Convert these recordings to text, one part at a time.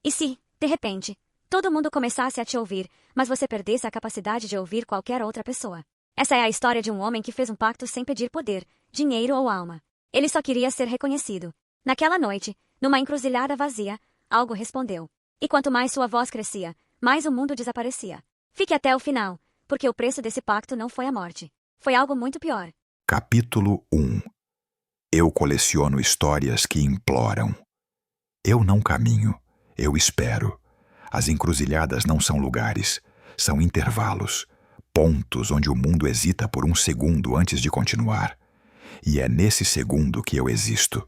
E se, de repente, todo mundo começasse a te ouvir, mas você perdesse a capacidade de ouvir qualquer outra pessoa? Essa é a história de um homem que fez um pacto sem pedir poder, dinheiro ou alma. Ele só queria ser reconhecido. Naquela noite, numa encruzilhada vazia, algo respondeu. E quanto mais sua voz crescia, mais o mundo desaparecia. Fique até o final, porque o preço desse pacto não foi a morte. Foi algo muito pior. Capítulo 1. Eu coleciono histórias que imploram. Eu não caminho, eu espero. As encruzilhadas não são lugares, são intervalos, pontos onde o mundo hesita por um segundo antes de continuar. E é nesse segundo que eu existo.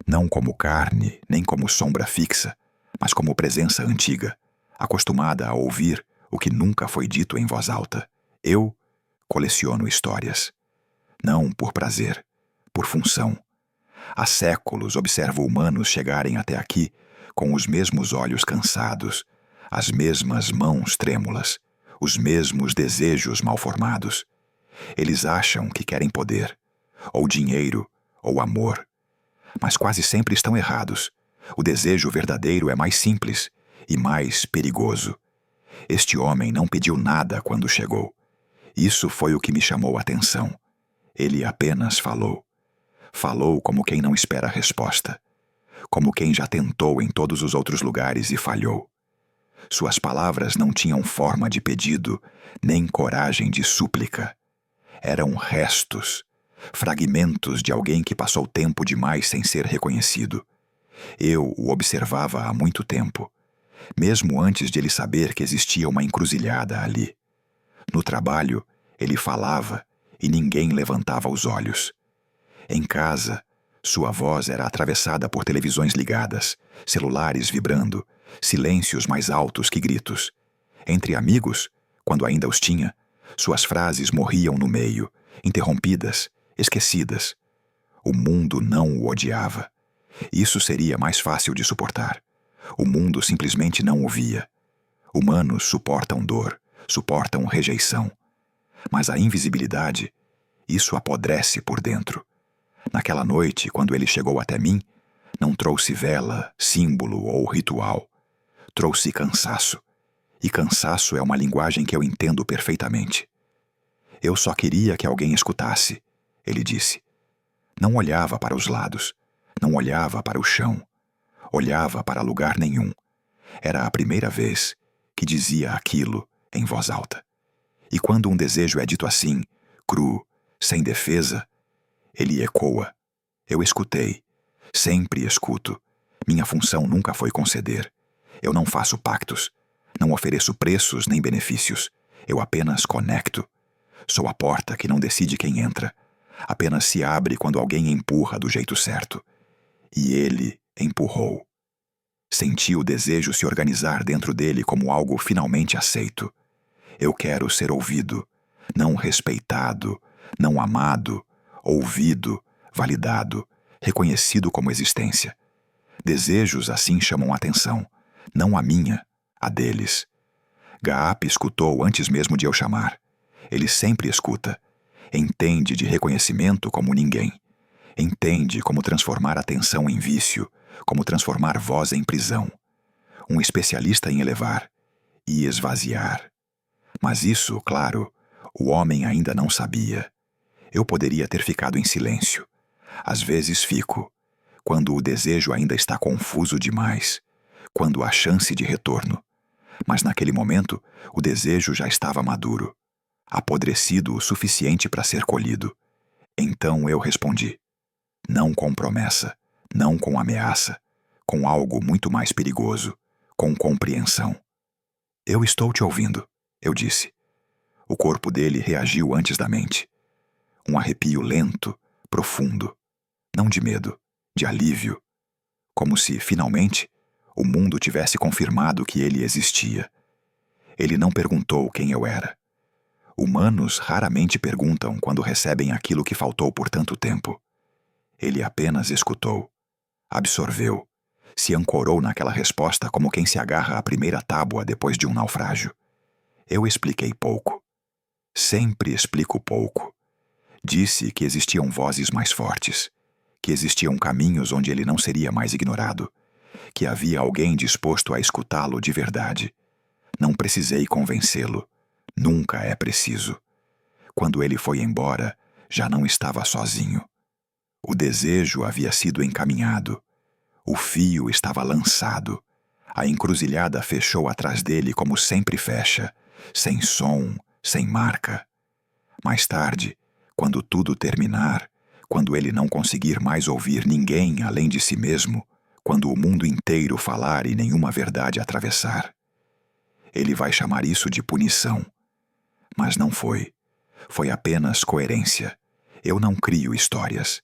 Não como carne, nem como sombra fixa, mas como presença antiga, acostumada a ouvir o que nunca foi dito em voz alta. Eu coleciono histórias. Não por prazer, por função. Há séculos observo humanos chegarem até aqui com os mesmos olhos cansados, as mesmas mãos trêmulas, os mesmos desejos mal formados. Eles acham que querem poder, ou dinheiro, ou amor. Mas quase sempre estão errados. O desejo verdadeiro é mais simples e mais perigoso. Este homem não pediu nada quando chegou. Isso foi o que me chamou a atenção. Ele apenas falou. Falou como quem não espera a resposta. Como quem já tentou em todos os outros lugares e falhou. Suas palavras não tinham forma de pedido, nem coragem de súplica. Eram restos, fragmentos de alguém que passou tempo demais sem ser reconhecido. Eu o observava há muito tempo, mesmo antes de ele saber que existia uma encruzilhada ali. No trabalho, ele falava e ninguém levantava os olhos. Em casa, sua voz era atravessada por televisões ligadas, celulares vibrando, silêncios mais altos que gritos. Entre amigos, quando ainda os tinha, suas frases morriam no meio, interrompidas, esquecidas. O mundo não o odiava. Isso seria mais fácil de suportar. O mundo simplesmente não o via. Humanos suportam dor, suportam rejeição. Mas a invisibilidade, isso apodrece por dentro. Naquela noite, quando ele chegou até mim, não trouxe vela, símbolo ou ritual. Trouxe cansaço. E cansaço é uma linguagem que eu entendo perfeitamente. Eu só queria que alguém escutasse, ele disse. Não olhava para os lados, não olhava para o chão, olhava para lugar nenhum. Era a primeira vez que dizia aquilo em voz alta. E quando um desejo é dito assim, cru, sem defesa, ele ecoa. Eu escutei. Sempre escuto. Minha função nunca foi conceder. Eu não faço pactos. Não ofereço preços nem benefícios. Eu apenas conecto. Sou a porta que não decide quem entra. Apenas se abre quando alguém empurra do jeito certo. E ele empurrou. Senti o desejo se organizar dentro dele como algo finalmente aceito. Eu quero ser ouvido, não respeitado, não amado, ouvido, validado, reconhecido como existência. Desejos assim chamam atenção, não a minha, a deles. Gaap escutou antes mesmo de eu chamar. Ele sempre escuta. Entende de reconhecimento como ninguém. Entende como transformar atenção em vício, como transformar voz em prisão. Um especialista em elevar e esvaziar. Mas isso, claro, o homem ainda não sabia. Eu poderia ter ficado em silêncio. Às vezes fico, quando o desejo ainda está confuso demais, quando há chance de retorno. Mas naquele momento, o desejo já estava maduro, apodrecido o suficiente para ser colhido. Então eu respondi. Não com promessa, não com ameaça, com algo muito mais perigoso, com compreensão. Eu estou te ouvindo, eu disse. O corpo dele reagiu antes da mente. Um arrepio lento, profundo. Não de medo, de alívio. Como se, finalmente, o mundo tivesse confirmado que ele existia. Ele não perguntou quem eu era. Humanos raramente perguntam quando recebem aquilo que faltou por tanto tempo. Ele apenas escutou, absorveu, se ancorou naquela resposta como quem se agarra à primeira tábua depois de um naufrágio. Eu expliquei pouco. Sempre explico pouco. Disse que existiam vozes mais fortes, que existiam caminhos onde ele não seria mais ignorado, que havia alguém disposto a escutá-lo de verdade. Não precisei convencê-lo. Nunca é preciso. Quando ele foi embora, já não estava sozinho. O desejo havia sido encaminhado. O fio estava lançado. A encruzilhada fechou atrás dele como sempre fecha, sem som, sem marca. Mais tarde, quando tudo terminar, quando ele não conseguir mais ouvir ninguém além de si mesmo, quando o mundo inteiro falar e nenhuma verdade atravessar, ele vai chamar isso de punição. Mas não foi. Foi apenas coerência. Eu não crio histórias.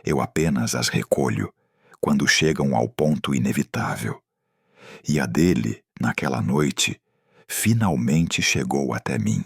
Eu apenas as recolho quando chegam ao ponto inevitável. E a dele, naquela noite, finalmente chegou até mim.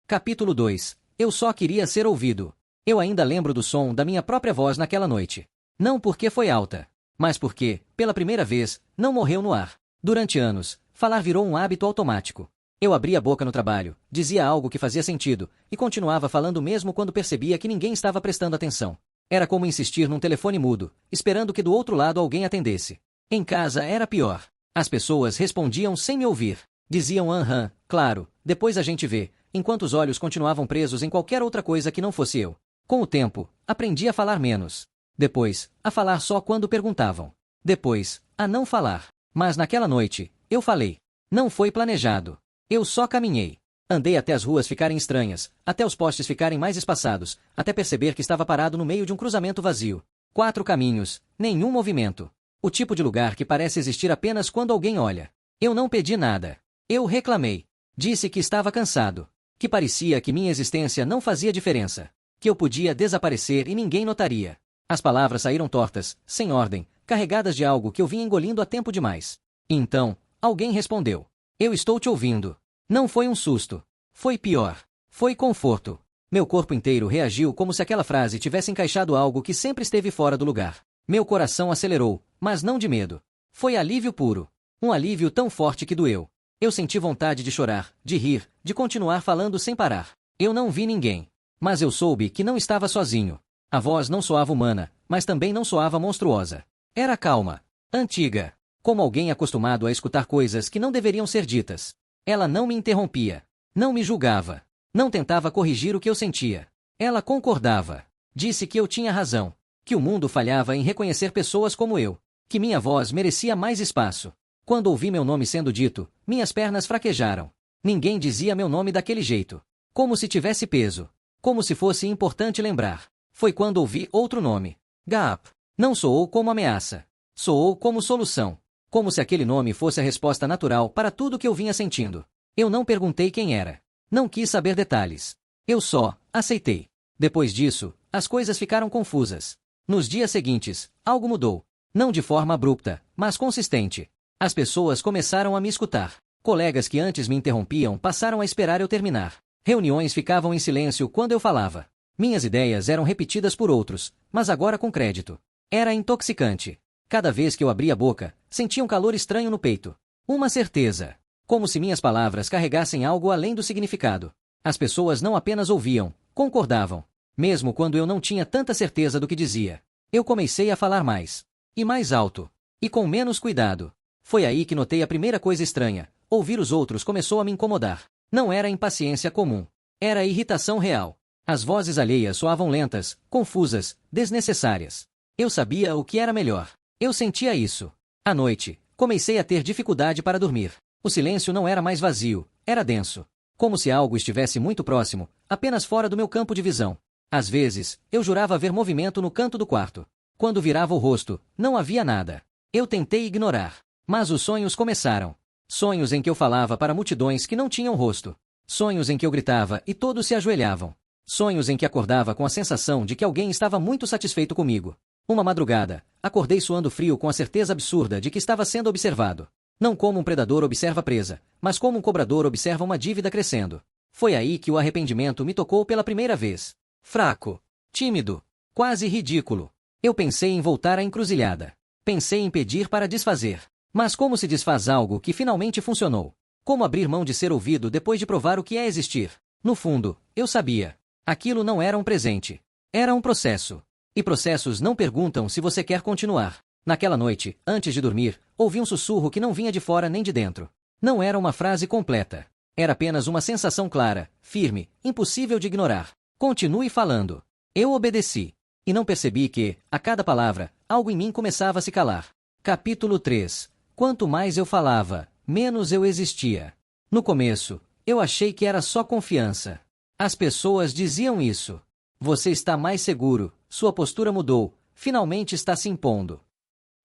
Capítulo 2. Eu só queria ser ouvido. Eu ainda lembro do som da minha própria voz naquela noite. Não porque foi alta, mas porque, pela primeira vez, não morreu no ar. Durante anos, falar virou um hábito automático. Eu abria a boca no trabalho, dizia algo que fazia sentido, e continuava falando mesmo quando percebia que ninguém estava prestando atenção. Era como insistir num telefone mudo, esperando que do outro lado alguém atendesse. Em casa era pior. As pessoas respondiam sem me ouvir. Diziam aham, claro, depois a gente vê, enquanto os olhos continuavam presos em qualquer outra coisa que não fosse eu. Com o tempo, aprendi a falar menos. Depois, a falar só quando perguntavam. Depois, a não falar. Mas naquela noite, eu falei. Não foi planejado. Eu só caminhei. Andei até as ruas ficarem estranhas, até os postes ficarem mais espaçados, até perceber que estava parado no meio de um cruzamento vazio. 4 caminhos, nenhum movimento. O tipo de lugar que parece existir apenas quando alguém olha. Eu não pedi nada. Eu reclamei. Disse que estava cansado. Que parecia que minha existência não fazia diferença. Que eu podia desaparecer e ninguém notaria. As palavras saíram tortas, sem ordem, carregadas de algo que eu vinha engolindo há tempo demais. E então, alguém respondeu. Eu estou te ouvindo. Não foi um susto. Foi pior. Foi conforto. Meu corpo inteiro reagiu como se aquela frase tivesse encaixado algo que sempre esteve fora do lugar. Meu coração acelerou, mas não de medo. Foi alívio puro. Um alívio tão forte que doeu. Eu senti vontade de chorar, de rir, de continuar falando sem parar. Eu não vi ninguém. Mas eu soube que não estava sozinho. A voz não soava humana, mas também não soava monstruosa. Era calma. Antiga. Como alguém acostumado a escutar coisas que não deveriam ser ditas. Ela não me interrompia. Não me julgava. Não tentava corrigir o que eu sentia. Ela concordava. Disse que eu tinha razão. Que o mundo falhava em reconhecer pessoas como eu. Que minha voz merecia mais espaço. Quando ouvi meu nome sendo dito, minhas pernas fraquejaram. Ninguém dizia meu nome daquele jeito. Como se tivesse peso. Como se fosse importante lembrar. Foi quando ouvi outro nome. Gap. Não soou como ameaça. Soou como solução. Como se aquele nome fosse a resposta natural para tudo que eu vinha sentindo. Eu não perguntei quem era. Não quis saber detalhes. Eu só aceitei. Depois disso, as coisas ficaram confusas. Nos dias seguintes, algo mudou. Não de forma abrupta, mas consistente. As pessoas começaram a me escutar. Colegas que antes me interrompiam passaram a esperar eu terminar. Reuniões ficavam em silêncio quando eu falava. Minhas ideias eram repetidas por outros, mas agora com crédito. Era intoxicante. Cada vez que eu abria a boca, sentia um calor estranho no peito. Uma certeza. Como se minhas palavras carregassem algo além do significado. As pessoas não apenas ouviam, concordavam. Mesmo quando eu não tinha tanta certeza do que dizia. Eu comecei a falar mais. E mais alto. E com menos cuidado. Foi aí que notei a primeira coisa estranha. Ouvir os outros começou a me incomodar. Não era impaciência comum. Era irritação real. As vozes alheias soavam lentas, confusas, desnecessárias. Eu sabia o que era melhor. Eu sentia isso. À noite, comecei a ter dificuldade para dormir. O silêncio não era mais vazio, era denso. Como se algo estivesse muito próximo, apenas fora do meu campo de visão. Às vezes, eu jurava ver movimento no canto do quarto. Quando virava o rosto, não havia nada. Eu tentei ignorar. Mas os sonhos começaram. Sonhos em que eu falava para multidões que não tinham rosto. Sonhos em que eu gritava e todos se ajoelhavam. Sonhos em que acordava com a sensação de que alguém estava muito satisfeito comigo. Uma madrugada, acordei suando frio com a certeza absurda de que estava sendo observado. Não como um predador observa a presa, mas como um cobrador observa uma dívida crescendo. Foi aí que o arrependimento me tocou pela primeira vez. Fraco. Tímido. Quase ridículo. Eu pensei em voltar à encruzilhada. Pensei em pedir para desfazer. Mas como se desfaz algo que finalmente funcionou? Como abrir mão de ser ouvido depois de provar o que é existir? No fundo, eu sabia. Aquilo não era um presente. Era um processo. E processos não perguntam se você quer continuar. Naquela noite, antes de dormir, ouvi um sussurro que não vinha de fora nem de dentro. Não era uma frase completa. Era apenas uma sensação clara, firme, impossível de ignorar. Continue falando. Eu obedeci. E não percebi que, a cada palavra, algo em mim começava a se calar. Capítulo 3. Quanto mais eu falava, menos eu existia. No começo, eu achei que era só confiança. As pessoas diziam isso. Você está mais seguro, sua postura mudou, finalmente está se impondo.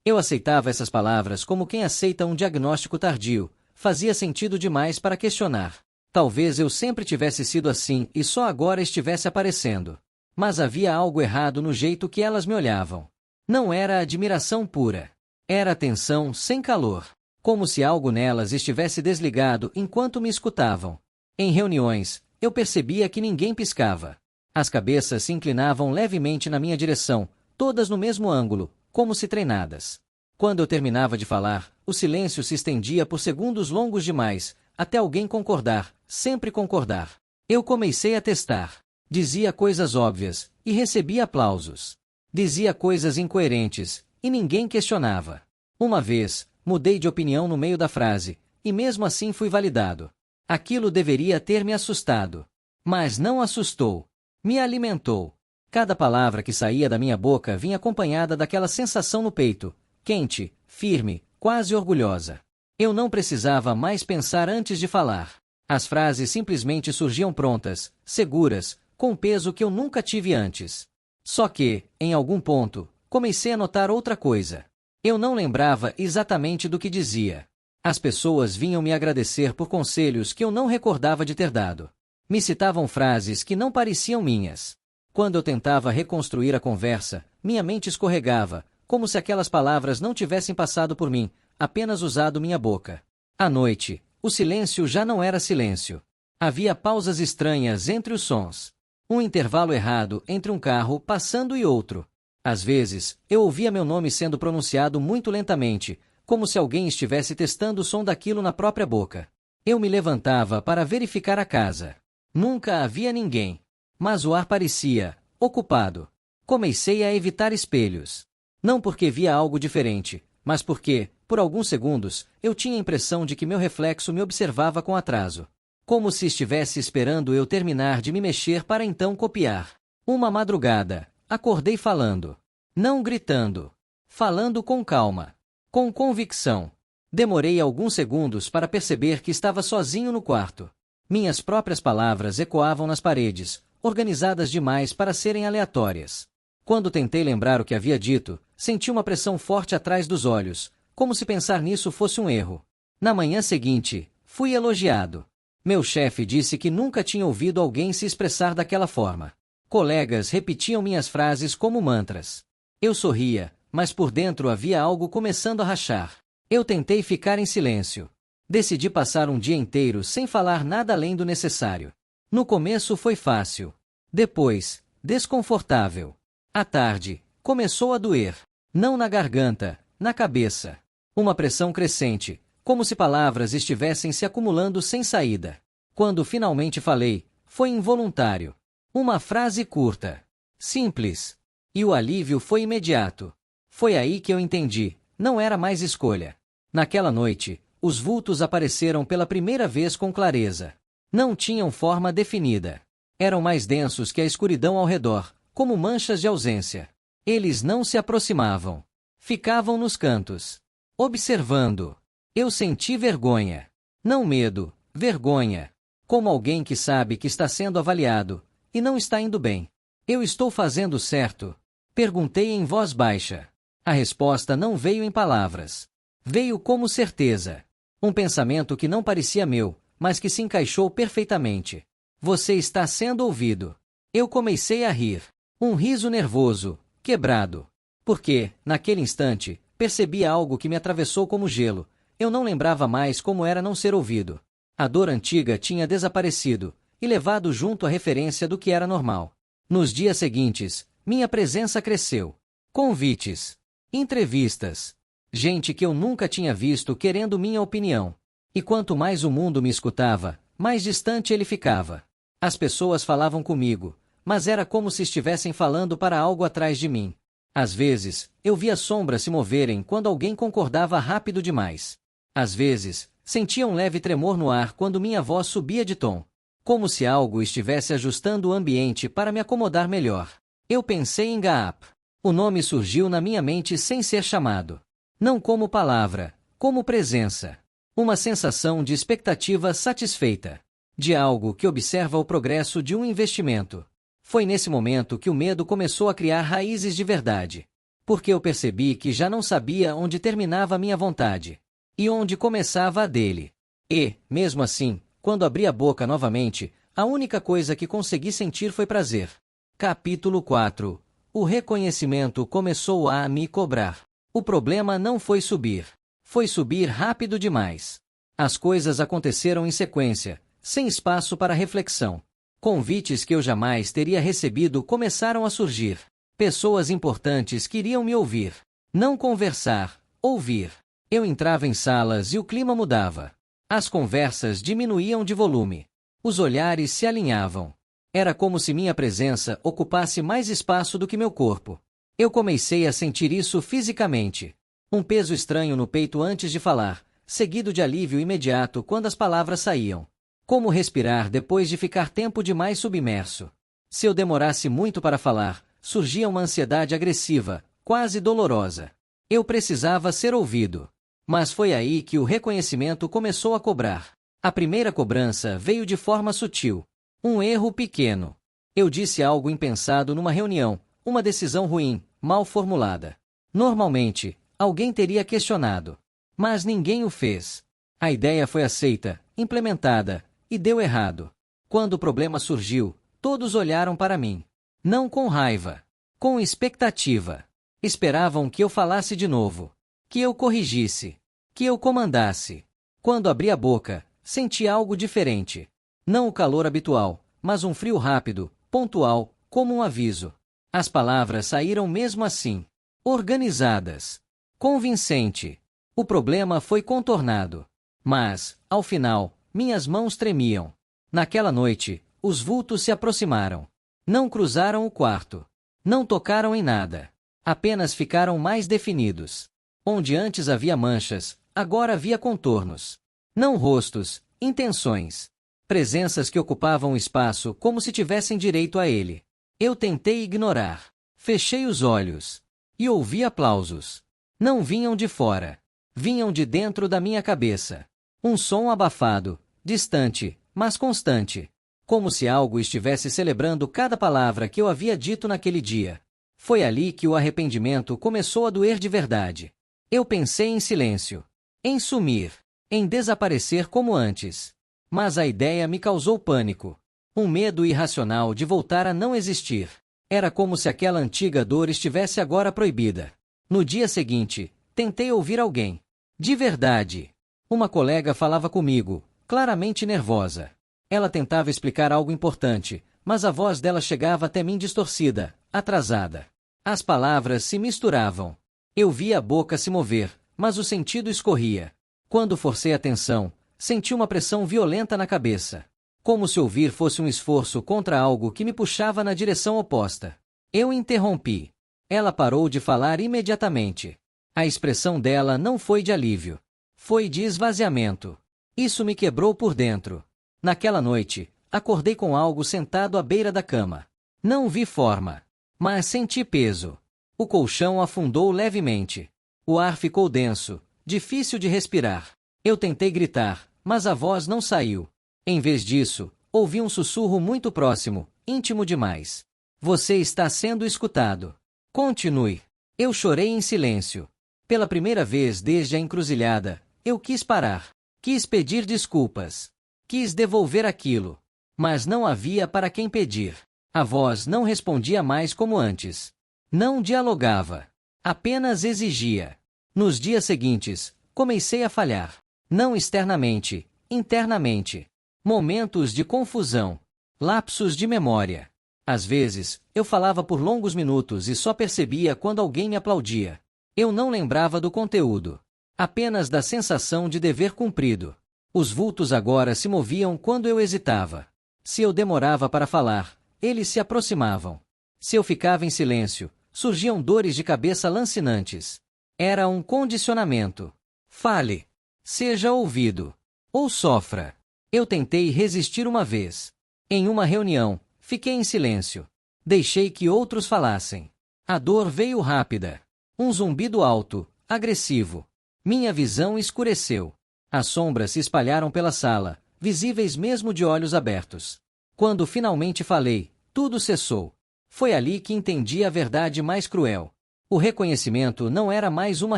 Eu aceitava essas palavras como quem aceita um diagnóstico tardio. Fazia sentido demais para questionar. Talvez eu sempre tivesse sido assim e só agora estivesse aparecendo. Mas havia algo errado no jeito que elas me olhavam. Não era admiração pura. Era atenção sem calor. Como se algo nelas estivesse desligado enquanto me escutavam. Em reuniões, eu percebia que ninguém piscava. As cabeças se inclinavam levemente na minha direção, todas no mesmo ângulo, como se treinadas. Quando eu terminava de falar, o silêncio se estendia por segundos longos demais, até alguém concordar, sempre concordar. Eu comecei a testar. Dizia coisas óbvias, e recebia aplausos. Dizia coisas incoerentes, e ninguém questionava. Uma vez, mudei de opinião no meio da frase, e mesmo assim fui validado. Aquilo deveria ter me assustado. Mas não assustou. Me alimentou. Cada palavra que saía da minha boca vinha acompanhada daquela sensação no peito, quente, firme, quase orgulhosa. Eu não precisava mais pensar antes de falar. As frases simplesmente surgiam prontas, seguras, com um peso que eu nunca tive antes. Só que, em algum ponto, comecei a notar outra coisa. Eu não lembrava exatamente do que dizia. As pessoas vinham me agradecer por conselhos que eu não recordava de ter dado. Me citavam frases que não pareciam minhas. Quando eu tentava reconstruir a conversa, minha mente escorregava, como se aquelas palavras não tivessem passado por mim, apenas usado minha boca. À noite, o silêncio já não era silêncio. Havia pausas estranhas entre os sons. Um intervalo errado entre um carro passando e outro. Às vezes, eu ouvia meu nome sendo pronunciado muito lentamente, como se alguém estivesse testando o som daquilo na própria boca. Eu me levantava para verificar a casa. Nunca havia ninguém. Mas o ar parecia ocupado. Comecei a evitar espelhos. Não porque via algo diferente, mas porque, por alguns segundos, eu tinha a impressão de que meu reflexo me observava com atraso. Como se estivesse esperando eu terminar de me mexer para então copiar. Uma madrugada, acordei falando. Não gritando. Falando com calma. Com convicção. Demorei alguns segundos para perceber que estava sozinho no quarto. Minhas próprias palavras ecoavam nas paredes, organizadas demais para serem aleatórias. Quando tentei lembrar o que havia dito, senti uma pressão forte atrás dos olhos, como se pensar nisso fosse um erro. Na manhã seguinte, fui elogiado. Meu chefe disse que nunca tinha ouvido alguém se expressar daquela forma. Colegas repetiam minhas frases como mantras. Eu sorria, mas por dentro havia algo começando a rachar. Eu tentei ficar em silêncio. Decidi passar um dia inteiro sem falar nada além do necessário. No começo foi fácil. Depois, desconfortável. À tarde, começou a doer. Não na garganta, na cabeça. Uma pressão crescente, como se palavras estivessem se acumulando sem saída. Quando finalmente falei, foi involuntário. Uma frase curta. Simples. E o alívio foi imediato. Foi aí que eu entendi, não era mais escolha. Naquela noite, os vultos apareceram pela primeira vez com clareza. Não tinham forma definida. Eram mais densos que a escuridão ao redor, como manchas de ausência. Eles não se aproximavam. Ficavam nos cantos. Observando. Eu senti vergonha. Não medo, vergonha. Como alguém que sabe que está sendo avaliado, e não está indo bem. Eu estou fazendo certo? Perguntei em voz baixa. A resposta não veio em palavras. Veio como certeza. Um pensamento que não parecia meu, mas que se encaixou perfeitamente. Você está sendo ouvido. Eu comecei a rir. Um riso nervoso, quebrado. Porque, naquele instante, percebi algo que me atravessou como gelo. Eu não lembrava mais como era não ser ouvido. A dor antiga tinha desaparecido, e levado junto a referência do que era normal. Nos dias seguintes, minha presença cresceu. Convites. Entrevistas. Gente que eu nunca tinha visto querendo minha opinião. E quanto mais o mundo me escutava, mais distante ele ficava. As pessoas falavam comigo, mas era como se estivessem falando para algo atrás de mim. Às vezes, eu via sombras se moverem quando alguém concordava rápido demais. Às vezes, sentia um leve tremor no ar quando minha voz subia de tom. Como se algo estivesse ajustando o ambiente para me acomodar melhor. Eu pensei em Gaap. O nome surgiu na minha mente sem ser chamado. Não como palavra, como presença. Uma sensação de expectativa satisfeita. De algo que observa o progresso de um investimento. Foi nesse momento que o medo começou a criar raízes de verdade. Porque eu percebi que já não sabia onde terminava a minha vontade. E onde começava a dele. E, mesmo assim, quando abri a boca novamente, a única coisa que consegui sentir foi prazer. Capítulo 4. O reconhecimento começou a me cobrar. O problema não foi subir. Foi subir rápido demais. As coisas aconteceram em sequência, sem espaço para reflexão. Convites que eu jamais teria recebido começaram a surgir. Pessoas importantes queriam me ouvir. Não conversar, ouvir. Eu entrava em salas e o clima mudava. As conversas diminuíam de volume. Os olhares se alinhavam. Era como se minha presença ocupasse mais espaço do que meu corpo. Eu comecei a sentir isso fisicamente. Um peso estranho no peito antes de falar, seguido de alívio imediato quando as palavras saíam. Como respirar depois de ficar tempo demais submerso? Se eu demorasse muito para falar, surgia uma ansiedade agressiva, quase dolorosa. Eu precisava ser ouvido. Mas foi aí que o reconhecimento começou a cobrar. A primeira cobrança veio de forma sutil. Um erro pequeno. Eu disse algo impensado numa reunião, uma decisão ruim, mal formulada. Normalmente, alguém teria questionado. Mas ninguém o fez. A ideia foi aceita, implementada, e deu errado. Quando o problema surgiu, todos olharam para mim. Não com raiva. Com expectativa. Esperavam que eu falasse de novo. Que eu corrigisse. Que eu comandasse. Quando abri a boca, senti algo diferente. Não o calor habitual, mas um frio rápido, pontual, como um aviso. As palavras saíram mesmo assim. Organizadas. Convincente. O problema foi contornado. Mas, ao final, minhas mãos tremiam. Naquela noite, os vultos se aproximaram. Não cruzaram o quarto. Não tocaram em nada. Apenas ficaram mais definidos. Onde antes havia manchas, agora havia contornos. Não rostos, intenções. Presenças que ocupavam o espaço como se tivessem direito a ele. Eu tentei ignorar. Fechei os olhos. E ouvi aplausos. Não vinham de fora. Vinham de dentro da minha cabeça. Um som abafado, distante, mas constante. Como se algo estivesse celebrando cada palavra que eu havia dito naquele dia. Foi ali que o arrependimento começou a doer de verdade. Eu pensei em silêncio. Em sumir. Em desaparecer como antes. Mas a ideia me causou pânico. Um medo irracional de voltar a não existir. Era como se aquela antiga dor estivesse agora proibida. No dia seguinte, tentei ouvir alguém. De verdade. Uma colega falava comigo, claramente nervosa. Ela tentava explicar algo importante, mas a voz dela chegava até mim distorcida, atrasada. As palavras se misturavam. Eu via a boca se mover, mas o sentido escorria. Quando forcei a atenção, senti uma pressão violenta na cabeça. Como se ouvir fosse um esforço contra algo que me puxava na direção oposta. Eu interrompi. Ela parou de falar imediatamente. A expressão dela não foi de alívio. Foi de esvaziamento. Isso me quebrou por dentro. Naquela noite, acordei com algo sentado à beira da cama. Não vi forma. Mas senti peso. O colchão afundou levemente. O ar ficou denso, difícil de respirar. Eu tentei gritar, mas a voz não saiu. Em vez disso, ouvi um sussurro muito próximo, íntimo demais. Você está sendo escutado. Continue. Eu chorei em silêncio. Pela primeira vez desde a encruzilhada, eu quis parar. Quis pedir desculpas. Quis devolver aquilo. Mas não havia para quem pedir. A voz não respondia mais como antes. Não dialogava. Apenas exigia. Nos dias seguintes, comecei a falhar. Não externamente, internamente. Momentos de confusão. Lapsos de memória. Às vezes, eu falava por longos minutos e só percebia quando alguém me aplaudia. Eu não lembrava do conteúdo. Apenas da sensação de dever cumprido. Os vultos agora se moviam quando eu hesitava. Se eu demorava para falar, eles se aproximavam. Se eu ficava em silêncio, surgiam dores de cabeça lancinantes. Era um condicionamento. Fale. Seja ouvido. Ou sofra. Eu tentei resistir uma vez. Em uma reunião, fiquei em silêncio. Deixei que outros falassem. A dor veio rápida. Um zumbido alto, agressivo. Minha visão escureceu. As sombras se espalharam pela sala, visíveis mesmo de olhos abertos. Quando finalmente falei, tudo cessou. Foi ali que entendi a verdade mais cruel. O reconhecimento não era mais uma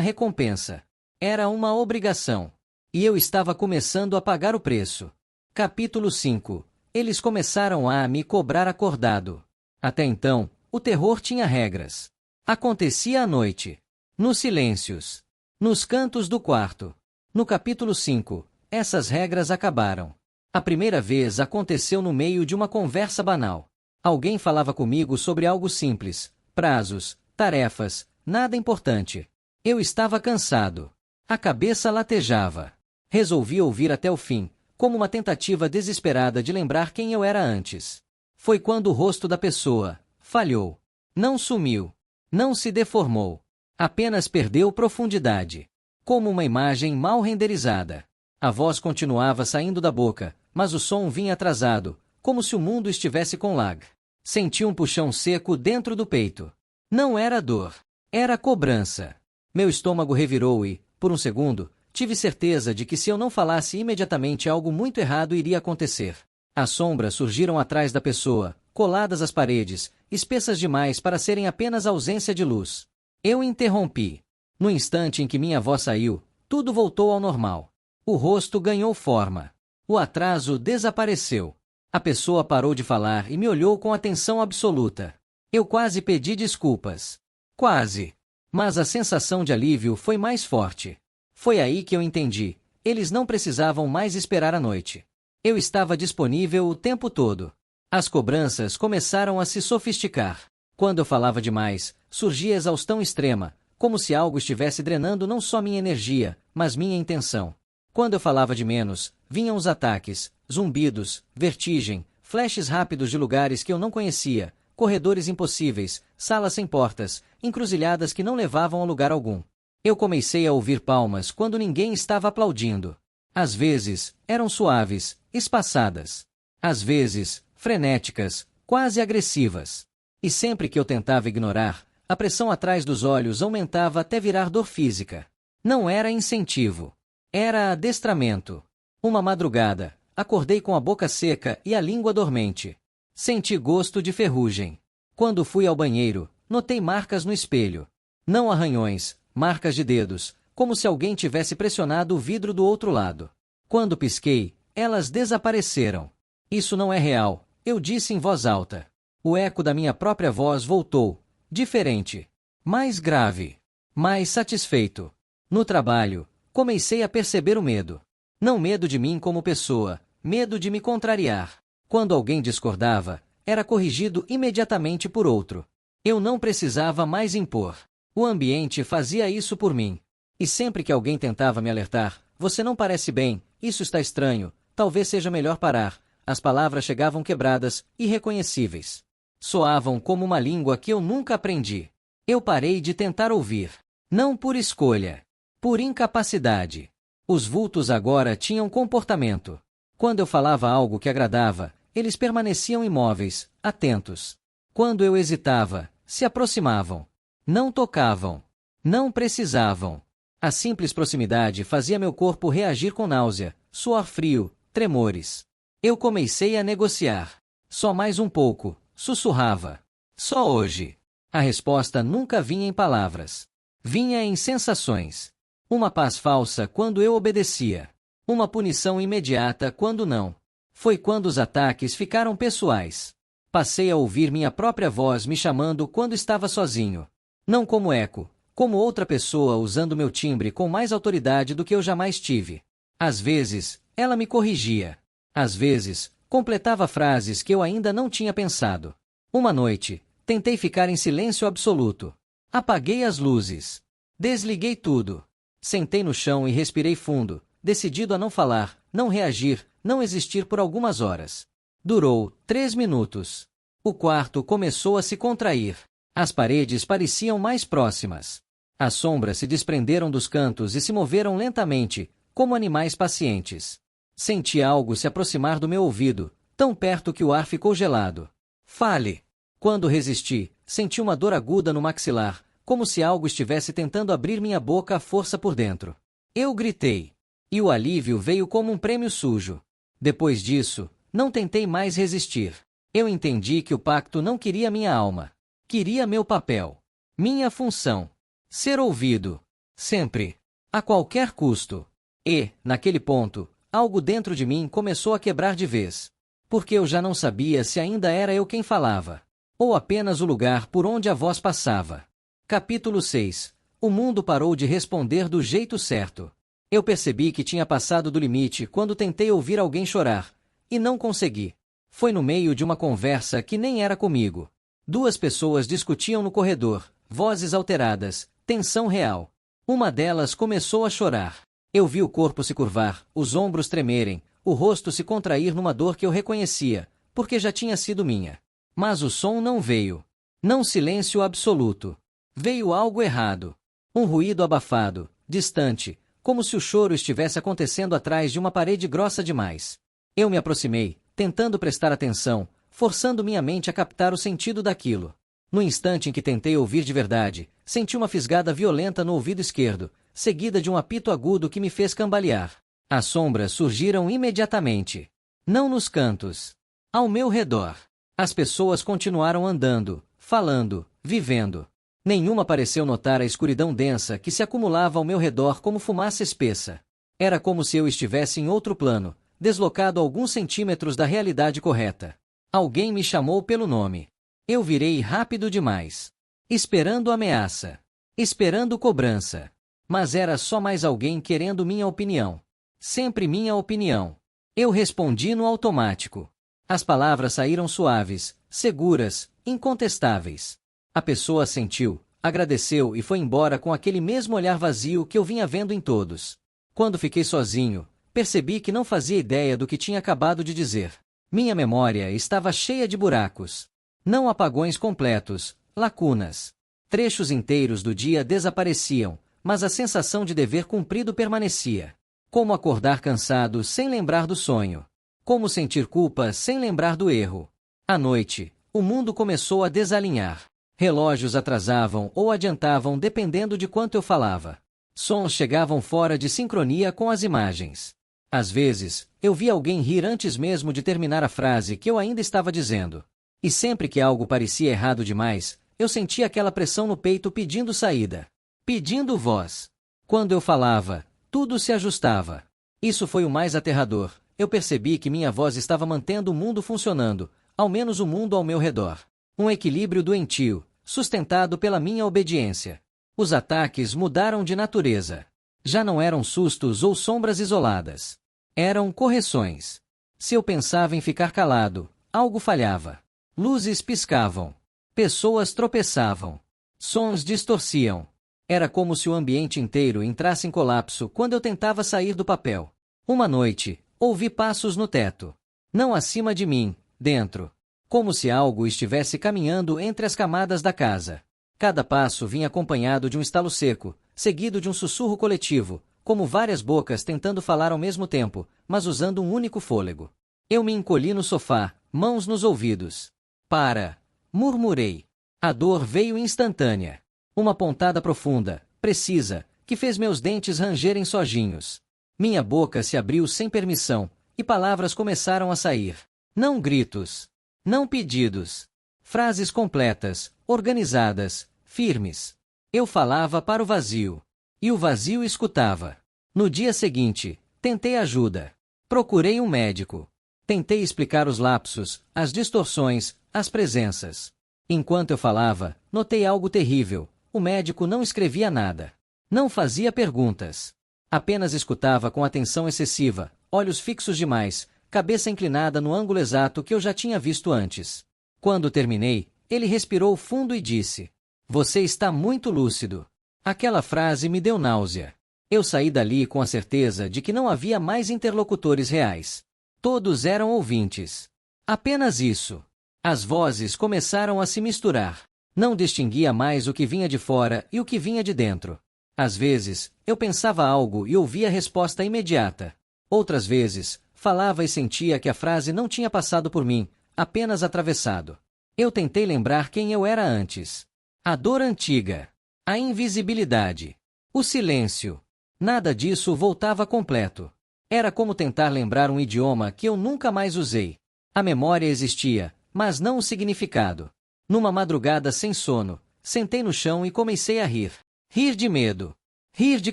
recompensa. Era uma obrigação. E eu estava começando a pagar o preço. Capítulo 5. Eles começaram a me cobrar acordado. Até então, o terror tinha regras. Acontecia à noite. Nos silêncios. Nos cantos do quarto. No capítulo 5, essas regras acabaram. A primeira vez aconteceu no meio de uma conversa banal. Alguém falava comigo sobre algo simples, prazos, tarefas, nada importante. Eu estava cansado. A cabeça latejava. Resolvi ouvir até o fim, como uma tentativa desesperada de lembrar quem eu era antes. Foi quando o rosto da pessoa falhou. Não sumiu. Não se deformou. Apenas perdeu profundidade. Como uma imagem mal renderizada. A voz continuava saindo da boca, mas o som vinha atrasado, como se o mundo estivesse com lag. Senti um puxão seco dentro do peito. Não era dor. Era cobrança. Meu estômago revirou e, por um segundo, tive certeza de que se eu não falasse imediatamente algo muito errado iria acontecer. As sombras surgiram atrás da pessoa, coladas às paredes, espessas demais para serem apenas ausência de luz. Eu interrompi. No instante em que minha voz saiu, tudo voltou ao normal. O rosto ganhou forma. O atraso desapareceu. A pessoa parou de falar e me olhou com atenção absoluta. Eu quase pedi desculpas. Quase. Mas a sensação de alívio foi mais forte. Foi aí que eu entendi. Eles não precisavam mais esperar a noite. Eu estava disponível o tempo todo. As cobranças começaram a se sofisticar. Quando eu falava demais, surgia exaustão extrema, como se algo estivesse drenando não só minha energia, mas minha intenção. Quando eu falava de menos, vinham os ataques, zumbidos, vertigem, flashes rápidos de lugares que eu não conhecia, corredores impossíveis, salas sem portas, encruzilhadas que não levavam a lugar algum. Eu comecei a ouvir palmas quando ninguém estava aplaudindo. Às vezes, eram suaves, espaçadas. Às vezes, frenéticas, quase agressivas. E sempre que eu tentava ignorar, a pressão atrás dos olhos aumentava até virar dor física. Não era incentivo. Era adestramento. Uma madrugada, acordei com a boca seca e a língua dormente. Senti gosto de ferrugem. Quando fui ao banheiro, notei marcas no espelho. Não arranhões, marcas de dedos, como se alguém tivesse pressionado o vidro do outro lado. Quando pisquei, elas desapareceram. Isso não é real, eu disse em voz alta. O eco da minha própria voz voltou. Diferente. Mais grave. Mais satisfeito. No trabalho, comecei a perceber o medo. Não medo de mim como pessoa, medo de me contrariar. Quando alguém discordava, era corrigido imediatamente por outro. Eu não precisava mais impor. O ambiente fazia isso por mim. E sempre que alguém tentava me alertar, você não parece bem, isso está estranho, talvez seja melhor parar, as palavras chegavam quebradas, irreconhecíveis. Soavam como uma língua que eu nunca aprendi. Eu parei de tentar ouvir. Não por escolha. Por incapacidade. Os vultos agora tinham comportamento. Quando eu falava algo que agradava, eles permaneciam imóveis, atentos. Quando eu hesitava, se aproximavam. Não tocavam. Não precisavam. A simples proximidade fazia meu corpo reagir com náusea, suor frio, tremores. Eu comecei a negociar. Só mais um pouco. Sussurrava. Só hoje. A resposta nunca vinha em palavras. Vinha em sensações. Uma paz falsa quando eu obedecia. Uma punição imediata quando não. Foi quando os ataques ficaram pessoais. Passei a ouvir minha própria voz me chamando quando estava sozinho. Não como eco, como outra pessoa usando meu timbre com mais autoridade do que eu jamais tive. Às vezes, ela me corrigia. Às vezes, completava frases que eu ainda não tinha pensado. Uma noite, tentei ficar em silêncio absoluto. Apaguei as luzes. Desliguei tudo. Sentei no chão e respirei fundo, decidido a não falar, não reagir, não existir por algumas horas. Durou 3 minutos. O quarto começou a se contrair. As paredes pareciam mais próximas. As sombras se desprenderam dos cantos e se moveram lentamente, como animais pacientes. Senti algo se aproximar do meu ouvido, tão perto que o ar ficou gelado. Fale! Quando resisti, senti uma dor aguda no maxilar, como se algo estivesse tentando abrir minha boca à força por dentro. Eu gritei. E o alívio veio como um prêmio sujo. Depois disso, não tentei mais resistir. Eu entendi que o pacto não queria minha alma. Queria meu papel. Minha função. Ser ouvido. Sempre. A qualquer custo. E, naquele ponto, algo dentro de mim começou a quebrar de vez. Porque eu já não sabia se ainda era eu quem falava. Ou apenas o lugar por onde a voz passava. Capítulo 6. O mundo parou de responder do jeito certo. Eu percebi que tinha passado do limite quando tentei ouvir alguém chorar. E não consegui. Foi no meio de uma conversa que nem era comigo. Duas pessoas discutiam no corredor, vozes alteradas, tensão real. Uma delas começou a chorar. Eu vi o corpo se curvar, os ombros tremerem, o rosto se contrair numa dor que eu reconhecia, porque já tinha sido minha. Mas o som não veio. Não silêncio absoluto. Veio algo errado. Um ruído abafado, distante, como se o choro estivesse acontecendo atrás de uma parede grossa demais. Eu me aproximei, tentando prestar atenção, forçando minha mente a captar o sentido daquilo. No instante em que tentei ouvir de verdade, senti uma fisgada violenta no ouvido esquerdo, seguida de um apito agudo que me fez cambalear. As sombras surgiram imediatamente. Não nos cantos. Ao meu redor. As pessoas continuaram andando, falando, vivendo. Nenhuma pareceu notar a escuridão densa que se acumulava ao meu redor como fumaça espessa. Era como se eu estivesse em outro plano, deslocado alguns centímetros da realidade correta. Alguém me chamou pelo nome. Eu virei rápido demais. Esperando ameaça. Esperando cobrança. Mas era só mais alguém querendo minha opinião. Sempre minha opinião. Eu respondi no automático. As palavras saíram suaves, seguras, incontestáveis. A pessoa sentiu, agradeceu e foi embora com aquele mesmo olhar vazio que eu vinha vendo em todos. Quando fiquei sozinho, percebi que não fazia ideia do que tinha acabado de dizer. Minha memória estava cheia de buracos. Não apagões completos, lacunas. Trechos inteiros do dia desapareciam, mas a sensação de dever cumprido permanecia. Como acordar cansado sem lembrar do sonho. Como sentir culpa sem lembrar do erro. À noite, o mundo começou a desalinhar. Relógios atrasavam ou adiantavam dependendo de quanto eu falava. Sons chegavam fora de sincronia com as imagens. Às vezes, eu via alguém rir antes mesmo de terminar a frase que eu ainda estava dizendo. E sempre que algo parecia errado demais, eu sentia aquela pressão no peito pedindo saída. Pedindo voz. Quando eu falava, tudo se ajustava. Isso foi o mais aterrador. Eu percebi que minha voz estava mantendo o mundo funcionando, ao menos o mundo ao meu redor. Um equilíbrio doentio, sustentado pela minha obediência. Os ataques mudaram de natureza. Já não eram sustos ou sombras isoladas. Eram correções. Se eu pensava em ficar calado, algo falhava. Luzes piscavam. Pessoas tropeçavam. Sons distorciam. Era como se o ambiente inteiro entrasse em colapso quando eu tentava sair do papel. Uma noite, ouvi passos no teto. Não acima de mim, dentro. Como se algo estivesse caminhando entre as camadas da casa. Cada passo vinha acompanhado de um estalo seco, seguido de um sussurro coletivo, como várias bocas tentando falar ao mesmo tempo, mas usando um único fôlego. Eu me encolhi no sofá, mãos nos ouvidos. Para! Murmurei. A dor veio instantânea. Uma pontada profunda, precisa, que fez meus dentes rangerem sojinhos. Minha boca se abriu sem permissão, e palavras começaram a sair. Não gritos. Não pedidos. Frases completas, organizadas, firmes. Eu falava para o vazio. E o vazio escutava. No dia seguinte, tentei ajuda. Procurei um médico. Tentei explicar os lapsos, as distorções, as presenças. Enquanto eu falava, notei algo terrível. O médico não escrevia nada. Não fazia perguntas. Apenas escutava com atenção excessiva, olhos fixos demais, cabeça inclinada no ângulo exato que eu já tinha visto antes. Quando terminei, ele respirou fundo e disse: "Você está muito lúcido." Aquela frase me deu náusea. Eu saí dali com a certeza de que não havia mais interlocutores reais. Todos eram ouvintes. Apenas isso. As vozes começaram a se misturar. Não distinguia mais o que vinha de fora e o que vinha de dentro. Às vezes, eu pensava algo e ouvia a resposta imediata. Outras vezes, falava e sentia que a frase não tinha passado por mim, apenas atravessado. Eu tentei lembrar quem eu era antes. A dor antiga. A invisibilidade. O silêncio. Nada disso voltava completo. Era como tentar lembrar um idioma que eu nunca mais usei. A memória existia, mas não o significado. Numa madrugada sem sono, sentei no chão e comecei a rir. Rir de medo. Rir de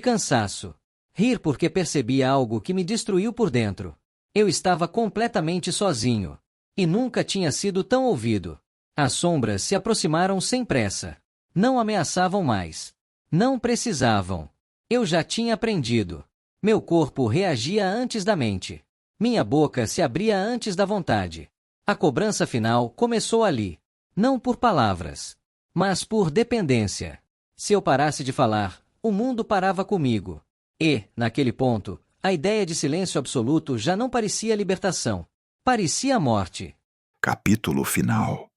cansaço. Rir porque percebia algo que me destruiu por dentro. Eu estava completamente sozinho. E nunca tinha sido tão ouvido. As sombras se aproximaram sem pressa. Não ameaçavam mais. Não precisavam. Eu já tinha aprendido. Meu corpo reagia antes da mente. Minha boca se abria antes da vontade. A cobrança final começou ali. Não por palavras, mas por dependência. Se eu parasse de falar, o mundo parava comigo. E, naquele ponto, a ideia de silêncio absoluto já não parecia libertação. Parecia morte. Capítulo final.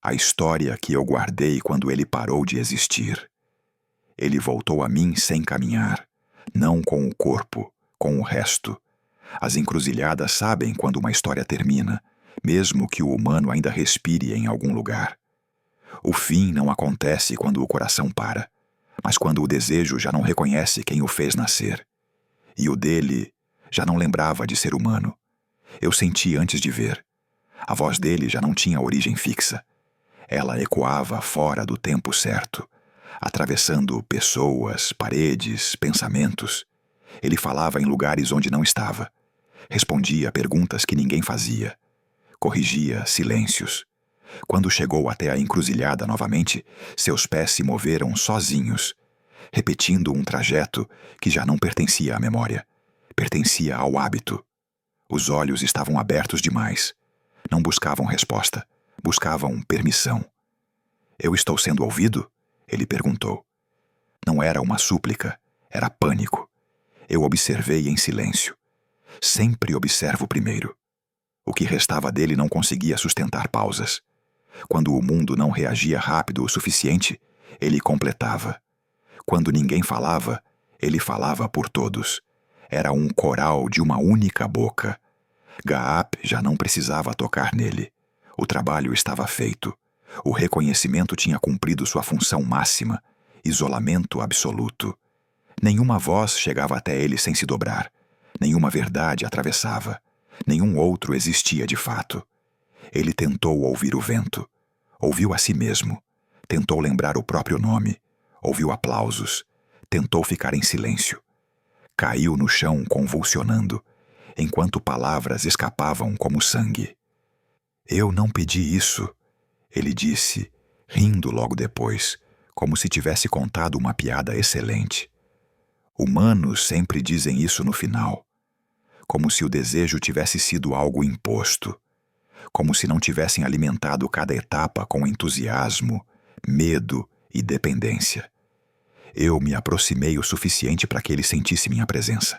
A história que eu guardei quando ele parou de existir. Ele voltou a mim sem caminhar, não com o corpo, com o resto. As encruzilhadas sabem quando uma história termina, mesmo que o humano ainda respire em algum lugar. O fim não acontece quando o coração para, mas quando o desejo já não reconhece quem o fez nascer. E o dele já não lembrava de ser humano. Eu senti antes de ver. A voz dele já não tinha origem fixa. Ela ecoava fora do tempo certo, atravessando pessoas, paredes, pensamentos. Ele falava em lugares onde não estava. Respondia a perguntas que ninguém fazia. Corrigia silêncios. Quando chegou até a encruzilhada novamente, seus pés se moveram sozinhos, repetindo um trajeto que já não pertencia à memória. Pertencia ao hábito. Os olhos estavam abertos demais. Não buscavam resposta. Buscavam permissão. Eu estou sendo ouvido? Ele perguntou. Não era uma súplica, era pânico. Eu observei em silêncio. Sempre observo primeiro. O que restava dele não conseguia sustentar pausas. Quando o mundo não reagia rápido o suficiente, ele completava. Quando ninguém falava, ele falava por todos. Era um coral de uma única boca. Gaap já não precisava tocar nele. O trabalho estava feito. O reconhecimento tinha cumprido sua função máxima. Isolamento absoluto. Nenhuma voz chegava até ele sem se dobrar. Nenhuma verdade atravessava. Nenhum outro existia de fato. Ele tentou ouvir o vento. Ouviu a si mesmo. Tentou lembrar o próprio nome. Ouviu aplausos. Tentou ficar em silêncio. Caiu no chão convulsionando, enquanto palavras escapavam como sangue. Eu não pedi isso, ele disse, rindo logo depois, como se tivesse contado uma piada excelente. Humanos sempre dizem isso no final, como se o desejo tivesse sido algo imposto, como se não tivessem alimentado cada etapa com entusiasmo, medo e dependência. Eu me aproximei o suficiente para que ele sentisse minha presença.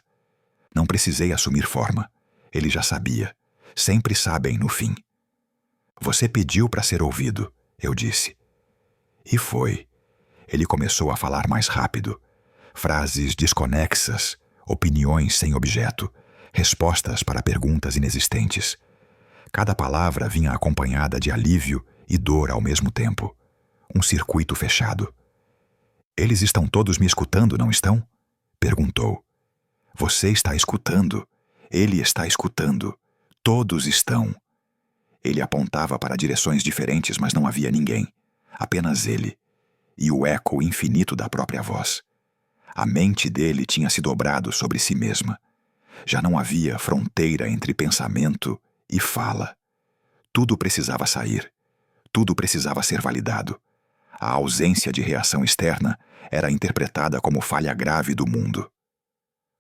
Não precisei assumir forma. Ele já sabia. Sempre sabem no fim. Você pediu para ser ouvido, eu disse. E foi. Ele começou a falar mais rápido. Frases desconexas, opiniões sem objeto, respostas para perguntas inexistentes. Cada palavra vinha acompanhada de alívio e dor ao mesmo tempo. Um circuito fechado. Eles estão todos me escutando, não estão? Perguntou. Você está escutando. Ele está escutando. Todos estão. Ele apontava para direções diferentes, mas não havia ninguém. Apenas ele. E o eco infinito da própria voz. A mente dele tinha se dobrado sobre si mesma. Já não havia fronteira entre pensamento e fala. Tudo precisava sair. Tudo precisava ser validado. A ausência de reação externa era interpretada como falha grave do mundo.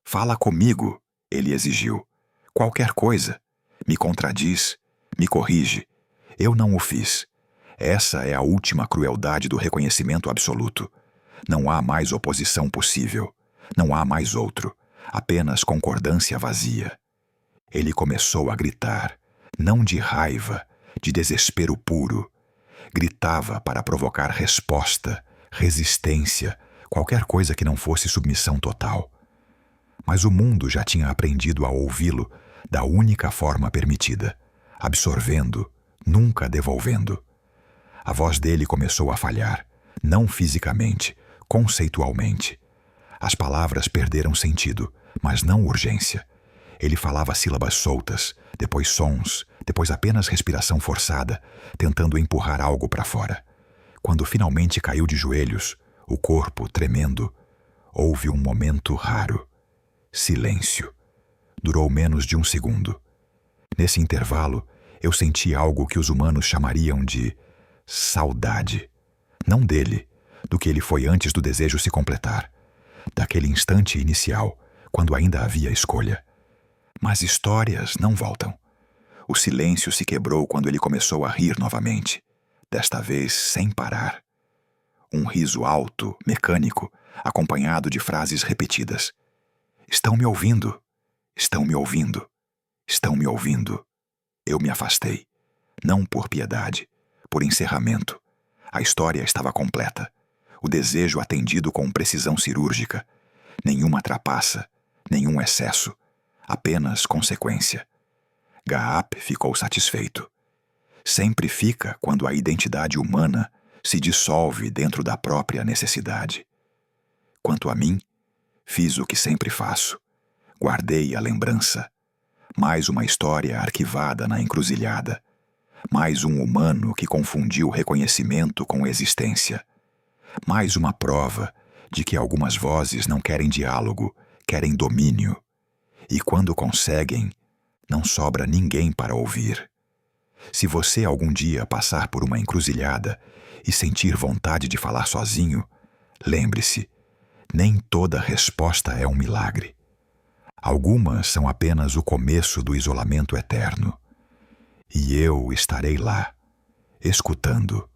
Fala comigo, ele exigiu. Qualquer coisa. Me contradiz, me corrige. Eu não o fiz. Essa é a última crueldade do reconhecimento absoluto. Não há mais oposição possível. Não há mais outro. Apenas concordância vazia. Ele começou a gritar, não de raiva, de desespero puro. Gritava para provocar resposta, resistência, qualquer coisa que não fosse submissão total. Mas o mundo já tinha aprendido a ouvi-lo da única forma permitida, absorvendo, nunca devolvendo. A voz dele começou a falhar, não fisicamente, conceitualmente. As palavras perderam sentido, mas não urgência. Ele falava sílabas soltas, depois sons, depois apenas respiração forçada, tentando empurrar algo para fora. Quando finalmente caiu de joelhos, o corpo tremendo, houve um momento raro. Silêncio. Durou menos de 1 segundo. Nesse intervalo, eu senti algo que os humanos chamariam de saudade. Não dele, do que ele foi antes do desejo se completar. Daquele instante inicial, quando ainda havia escolha. Mas histórias não voltam. O silêncio se quebrou quando ele começou a rir novamente, desta vez sem parar. Um riso alto, mecânico, acompanhado de frases repetidas. Estão me ouvindo? Estão me ouvindo? Estão me ouvindo? Eu me afastei. Não por piedade, por encerramento. A história estava completa. O desejo atendido com precisão cirúrgica. Nenhuma trapaça, nenhum excesso. Apenas consequência. Gaap ficou satisfeito. Sempre fica quando a identidade humana se dissolve dentro da própria necessidade. Quanto a mim, fiz o que sempre faço. Guardei a lembrança. Mais uma história arquivada na encruzilhada. Mais um humano que confundiu reconhecimento com existência. Mais uma prova de que algumas vozes não querem diálogo, querem domínio. E quando conseguem, não sobra ninguém para ouvir. Se você algum dia passar por uma encruzilhada e sentir vontade de falar sozinho, lembre-se, nem toda resposta é um milagre. Algumas são apenas o começo do isolamento eterno. E eu estarei lá, escutando,